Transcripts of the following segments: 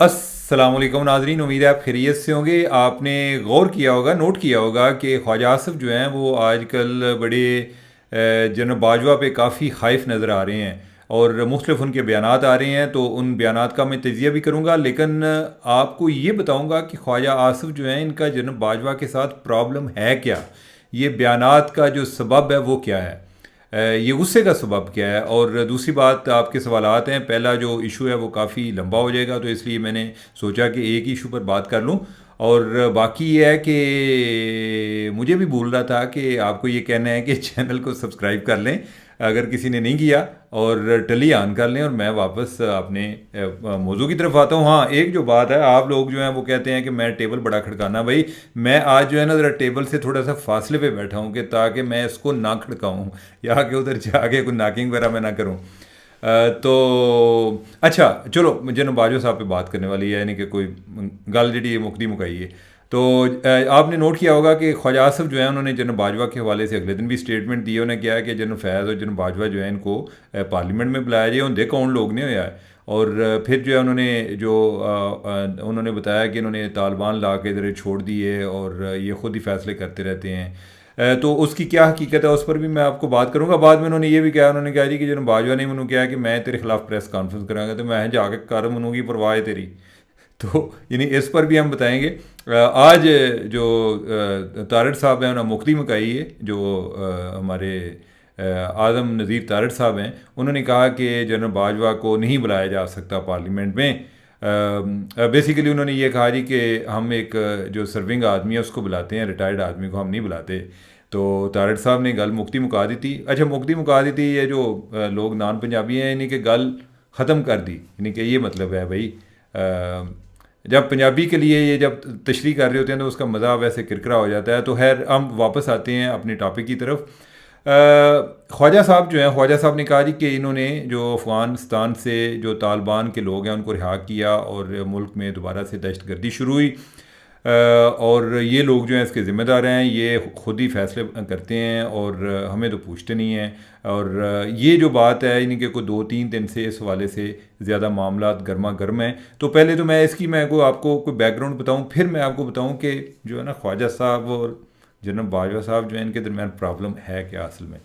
अस्सलामुअलैकुम नाजरीन, उम्मीद है आप खैरियत से होंगे। आपने गौर किया होगा, नोट किया होगा कि ख्वाजा आसिफ जो हैं वो आजकल बड़े जनरल बाजवा पे काफ़ी खाइफ नज़र आ रहे हैं और मुख्तलिफ उनके बयानात आ रहे हैं। तो उन बयानात का मैं तजिया भी करूँगा, लेकिन आपको ये बताऊँगा कि ख्वाजा आसिफ जो हैं इनका जनरल बाजवा के साथ प्रॉब्लम है क्या, ये बयानात का जो सबब है वो क्या है, ये गुस्से का सबब क्या है। और दूसरी बात, आपके सवालात हैं। पहला जो इशू है वो काफ़ी लंबा हो जाएगा, तो इसलिए मैंने सोचा कि एक ही इशू पर बात कर लूँ। और बाकी ये है कि मुझे भी भूल रहा था कि आपको ये कहना है कि चैनल को सब्सक्राइब कर लें अगर किसी ने नहीं किया, और टली ऑन कर लें। और मैं वापस अपने मौजू की तरफ आता हूँ। हाँ, एक जो बात है, आप लोग जो हैं वो कहते हैं कि मैं टेबल बड़ा खड़काना, भाई मैं आज जो है ना ज़रा टेबल से थोड़ा सा फासले पे बैठा हूँ कि ताकि मैं इसको ना खड़काऊँ या कि उधर जाके कोई नाकिंग वगैरह मैं ना करूँ। तो अच्छा चलो, जनाब बाजवा साहब पे बात करने वाली है, यानी कि कोई गल जी मुकदी मुकाई है। तो आपने नोट किया होगा कि ख्वाजा आसिफ जो है उन्होंने जनरल बाजवा के हवाले से अगले दिन भी स्टेटमेंट दी। उन्होंने किया है कि जनरल फैज़ और जनरल बाजवा जो है इनको पार्लियामेंट में बुलाया जाए। होंदे कौन लोग नहीं होया है। और फिर जो है उन्होंने उन्होंने बताया कि इन्होंने तालिबान ला के इधर छोड़ दिए और ये ख़ुद ही फैसले करते रहते हैं। तो उसकी क्या हकीकत है उस पर भी मैं आपको बात करूंगा। बाद में उन्होंने ये भी कहा, उन्होंने कहा जी कि जनरल बाजवा ने मैंने कहा कि मैं तेरे खिलाफ प्रेस कॉन्फ्रेंस करांगा, तो मैं जाके कर मनूंगी, परवाह है तेरी। तो यानी इस पर भी हम बताएंगे। आज जो तारड़ साहब हैं उन्होंने मुक्ति मुकाई है, जो हमारे आज़म नज़ीर तारड़ साहब हैं, उन्होंने कहा कि जनरल बाजवा को नहीं बुलाया जा सकता पार्लियामेंट में। बेसिकली उन्होंने ये कहा जी कि हम एक जो सर्विंग आदमी है उसको बुलाते हैं, रिटायर्ड आदमी को हम नहीं बुलाते। तो तारड़ साहब ने गल मुक्ति मुका दी थी। अच्छा, मुक्ति मुका दी थी, ये जो लोग नॉन पंजाबी हैं इन्हीं के गल ख़त्म कर दी, यानी कि ये मतलब है भाई, जब पंजाबी के लिए ये जब तशरीह कर रहे होते हैं तो उसका मज़ा वैसे किरकिरा हो जाता है। तो खैर हम वापस आते हैं अपने टॉपिक की तरफ। ख्वाजा साहब जो हैं, ख्वाजा साहब ने कहा जी कि इन्होंने जो अफ़गानिस्तान से जो तालिबान के लोग हैं उनको रिहा किया और मुल्क में दोबारा से दहशतगर्दी शुरू हुई। और ये लोग जो हैं इसके ज़िम्मेदार हैं, ये ख़ुद ही फैसले करते हैं और हमें तो पूछते नहीं हैं। और ये जो बात है इनके को 2-3 दिन से इस हवाले से ज़्यादा मामला गर्मा गर्म हैं। तो पहले तो मैं इसकी मैं को आपको कोई बैकग्राउंड बताऊं, फिर मैं आपको बताऊं कि जो है ना ख्वाजा साहब और जनरल बाजवा साहब जो है इनके दरमियान प्रॉब्लम है क्या असल में,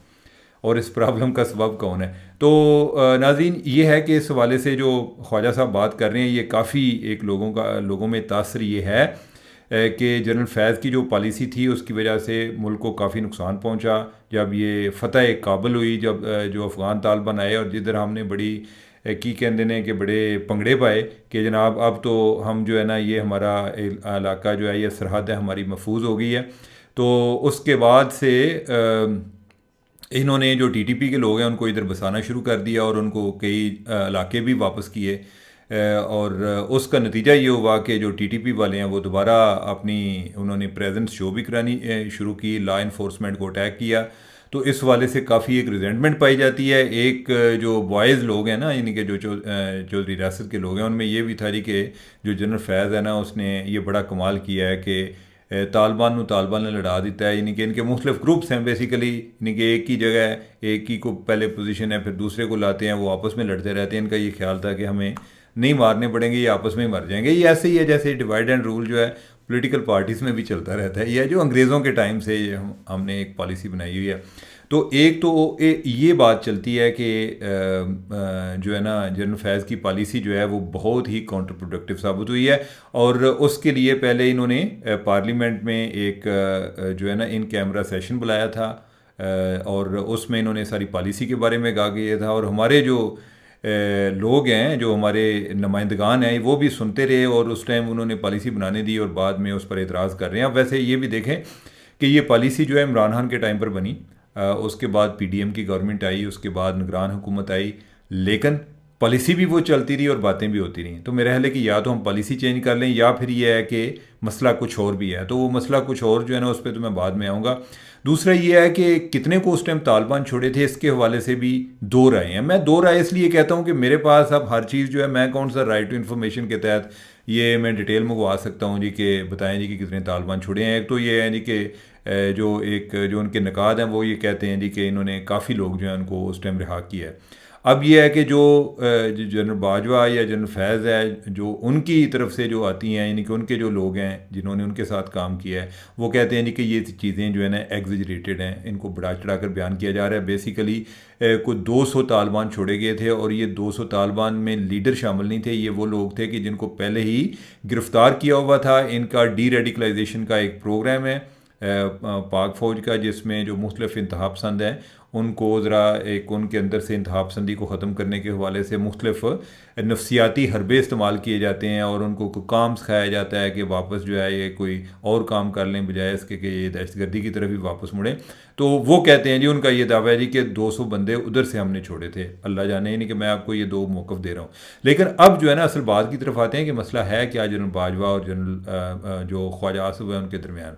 और इस प्रॉब्लम का सबब कौन है। तो नाज़रीन, ये है कि इस हवाले से जो ख्वाजा साहब बात कर रहे हैं ये काफ़ी एक लोगों में तासर ये है कि जनरल फैज़ की जो पॉलिसी थी उसकी वजह से मुल्क को काफ़ी नुकसान पहुंचा। जब ये फ़तह काबुल हुई, जब जो अफ़गान तालिबान आए और जिधर हमने बड़ी की कहते हैं कि बड़े पंगड़े पाए कि जनाब अब तो हम जो है ना ये हमारा इलाका जो है ये सरहद है हमारी महफूज हो गई है। तो उसके बाद से इन्होंने जो टीटीपी के लोग हैं उनको इधर बसाना शुरू कर दिया और उनको कई इलाके भी वापस किए। और उसका नतीजा ये हुआ कि जो टीटीपी वाले हैं वो दोबारा अपनी उन्होंने प्रेजेंस शो भी करानी शुरू की, लॉ इन्फोर्समेंट को अटैक किया। तो इस वाले से काफ़ी एक रिजेंटमेंट पाई जाती है। एक जो बॉयज़ लोग हैं ना, यानी कि जो चौधरी रियासत के लोग हैं, उनमें ये भी था कि जो जनरल फैज़ है ना उसने ये बड़ा कमाल किया है कि तालिबान ने लड़ा देता है। यानी कि इनके मुख्तलिफ ग्रुप्स हैं बेसिकली, यानी कि एक ही जगह एक ही को पहले पोजीशन है, फिर दूसरे को लाते हैं, वो आपस में लड़ते रहते हैं। इनका ये ख्याल था कि हमें नहीं मारने पड़ेंगे, ये आपस में ही मर जाएंगे। ये ऐसे ही है जैसे डिवाइड एंड रूल जो है पॉलिटिकल पार्टीज़ में भी चलता रहता है। यह जो अंग्रेज़ों के टाइम से हमने एक पॉलिसी बनाई हुई है। तो एक तो ये बात चलती है कि जो है ना जनरल फैज़ की पॉलिसी जो है वो बहुत ही काउंटर प्रोडक्टिव साबित हुई है। और उसके लिए पहले इन्होंने पार्लियामेंट में एक जो है ना इन कैमरा सेशन बुलाया था और उसमें इन्होंने सारी पॉलिसी के बारे में कहा गया था। और हमारे जो लोग हैं, जो हमारे नुमाइंदगान हैं, वो भी सुनते रहे और उस टाइम उन्होंने पॉलिसी बनाने दी और बाद में उस पर एतराज़ कर रहे हैं। अब वैसे ये भी देखें कि ये पॉलिसी जो है इमरान खान के टाइम पर बनी, उसके बाद पीडीएम की गवर्नमेंट आई, उसके बाद निगरान हुकूमत आई, लेकिन पॉलिसी भी वो चलती रही और बातें भी होती रहीं। तो मेरा ख्याल है कि या तो हम पॉलिसी चेंज कर लें या फिर ये है कि मसला कुछ और भी है। तो वो मसला कुछ और जो है ना उस पर तो मैं बाद में आऊँगा। दूसरा ये है कि कितने को उस टाइम तालिबान छोड़े थे, इसके हवाले से भी दो राय हैं। मैं दो राय इसलिए कहता हूँ कि मेरे पास अब हर चीज़ जो है, मैं कौन सा राइट टू इन्फॉर्मेशन के तहत ये मैं डिटेल मंगवा सकता हूँ जी कि बताएं जी कि कितने तालिबान छोड़े हैं। एक तो ये है जी कि जो उनके नकाद हैं वो ये कहते हैं जी कि इन्होंने काफ़ी लोग जो हैं उनको उस टाइम रिहा किया है। अब ये है कि जो जनरल बाजवा या जनरल फैज़ है, जो उनकी तरफ से जो आती हैं, यानी कि उनके जो लोग हैं जिन्होंने उनके साथ काम किया है, वो कहते हैं जी कि ये चीज़ें जो है ना एग्जैजरेटेड हैं, इनको बढ़ा चढ़ा कर बयान किया जा रहा है। बेसिकली कोई 200 तालिबान छोड़े गए थे, और ये 200 तालिबान में लीडर शामिल नहीं थे। ये वो लोग थे कि जिनको पहले ही गिरफ़्तार किया हुआ था। इनका डी रेडिकलाइजेशन का एक प्रोग्राम है पाक फ़ौज का, जिसमें जो मुख्तलिफ इंतहा पसंद हैं उनको ज़रा एक उनके अंदर से इंतहा पसंदी को ख़त्म करने के हवाले से मुख्तलिफ नफसियाती हरबे इस्तेमाल किए जाते हैं, और उनको काम सिखाया जाता है कि वापस जो है ये कोई और काम कर लें, बजाय इसके कि ये दहशतगर्दी की तरफ ही वापस मुड़ें। तो वो कहते हैं जी, उनका ये दावा है जी कि 200 बंदे उधर से हमने छोड़े थे, अल्लाह जाने, नहीं कि मैं आपको ये दो मौक़िफ़ दे रहा हूँ। लेकिन अब जो है ना असल बात की तरफ आते हैं कि मसला है क्या जनरल बाजवा और जनरल जो ख्वाजा आसिफ है उनके दरमियान।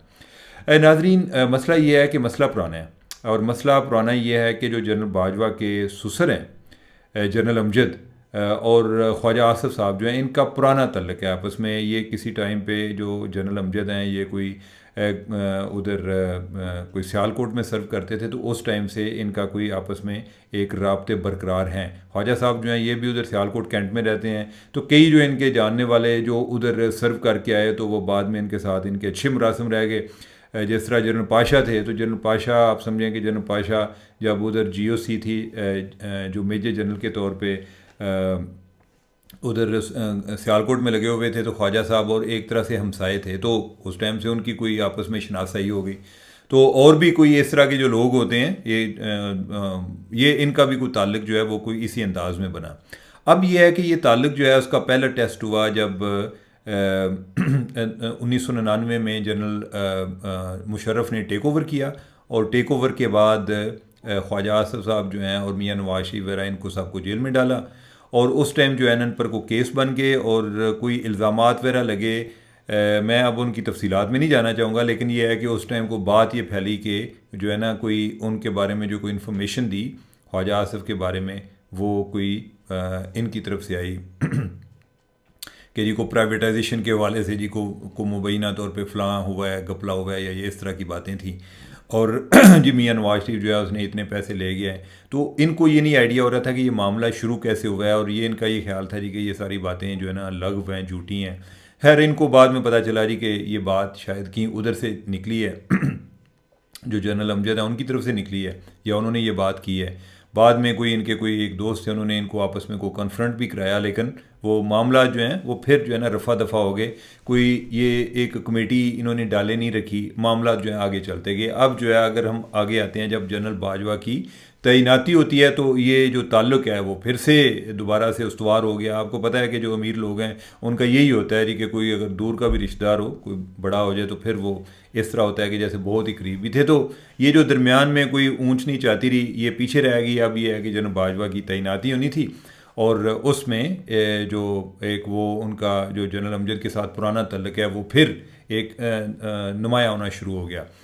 नाजरीन, मसला ये है कि मसला पुराना है, और मसला पुराना ये है कि जो जनरल बाजवा के ससुर हैं जनरल अमजद और ख्वाजा आसिफ साहब जो हैं, इनका पुराना तल्लक है आपस में। ये किसी टाइम पे जो जनरल अमजद हैं ये कोई उधर कोई सियालकोट में सर्व करते थे, तो उस टाइम से इनका कोई आपस में एक राब्ते बरकरार हैं। ख्वाजा साहब जो हैं ये भी उधर सियालकोट कैंट में रहते हैं, तो कई जो इनके जानने वाले जो उधर सर्व करके आए, तो वो बाद में इनके साथ इनके अच्छे मुरासिम रह गए। जिस तरह जनरल पाशा थे, तो जनरल पाशा आप समझें कि जनरल पाशा जब उधर GOC थी जो मेजर जनरल के तौर पे उधर सियालकोट में लगे हुए थे, तो ख्वाजा साहब और एक तरह से हमसाए थे, तो उस टाइम से उनकी कोई आपस में शनासाई हो गई। तो और भी कोई इस तरह के जो लोग होते हैं ये इनका भी कोई ताल्लुक जो है वो कोई इसी अंदाज में बना। अब ये है कि ये ताल्लुक जो है उसका पहला टेस्ट हुआ जब 1999 में जनरल मुशर्रफ ने टेक ओवर किया, और टेक ओवर के बाद ख्वाजा आसिफ साहब जो हैं और मियाँ नवाज शरीफ वगैरह इनको सबको जेल में डाला, और उस टाइम जो है इन पर को केस बन गए और कोई इल्ज़ामात वगैरह लगे। मैं अब उनकी तफसीलात में नहीं जाना चाहूँगा, लेकिन ये है कि उस टाइम को बात ये फैली कि जो है ना कोई उनके बारे में जो कोई इन्फॉर्मेशन दी ख्वाजा आसिफ के बारे में, वो कोई इनकी तरफ से आई कि जी को प्राइवेटाइजेशन के हवाले से जी को मुबैना तौर पे फ़लाँ हुआ है, गपला हुआ है, या ये इस तरह की बातें थी। और जी मियाँ नवाज शरीफ जो है उसने इतने पैसे ले गया है, तो इनको ये नहीं आइडिया हो रहा था कि ये मामला शुरू कैसे हुआ है, और ये इनका ये ख्याल था जी कि ये सारी बातें जो है ना लग़व हैं, झूठी हैं। खैर, इनको बाद में पता चला जी कि ये बात शायद कहीं उधर से निकली है जो जनरल अमजद है उनकी तरफ से निकली है, या उन्होंने ये बात की है। बाद में कोई इनके कोई एक दोस्त थे, उन्होंने इनको आपस में को कन्फ्रंट भी कराया, लेकिन वो मामला जो है वो फिर जो है ना रफ़ा दफ़ा हो गए। कोई ये एक कमेटी इन्होंने डाले नहीं रखी, मामला जो है आगे चलते गए। अब जो है अगर हम आगे आते हैं, जब जनरल बाजवा की तैनाती होती है, तो ये जो ताल्लुक़ है वो फिर से दोबारा से उस्तवार हो गया। आपको पता है कि जो अमीर लोग हैं उनका यही होता है कि कोई अगर दूर का भी रिश्तेदार हो, कोई बड़ा हो जाए, तो फिर वो इस तरह होता है कि जैसे बहुत ही करीबी थे। तो ये जो दरमियान में कोई ऊंच नीच आती रही, ये पीछे रह गई। अब ये है कि जनरल बाजवा की तैनाती होनी थी, और उसमें जो एक वो उनका जो जनरल अमजद के साथ पुराना तल्लुक़ है वो फिर एक नुमाया होना शुरू हो गया।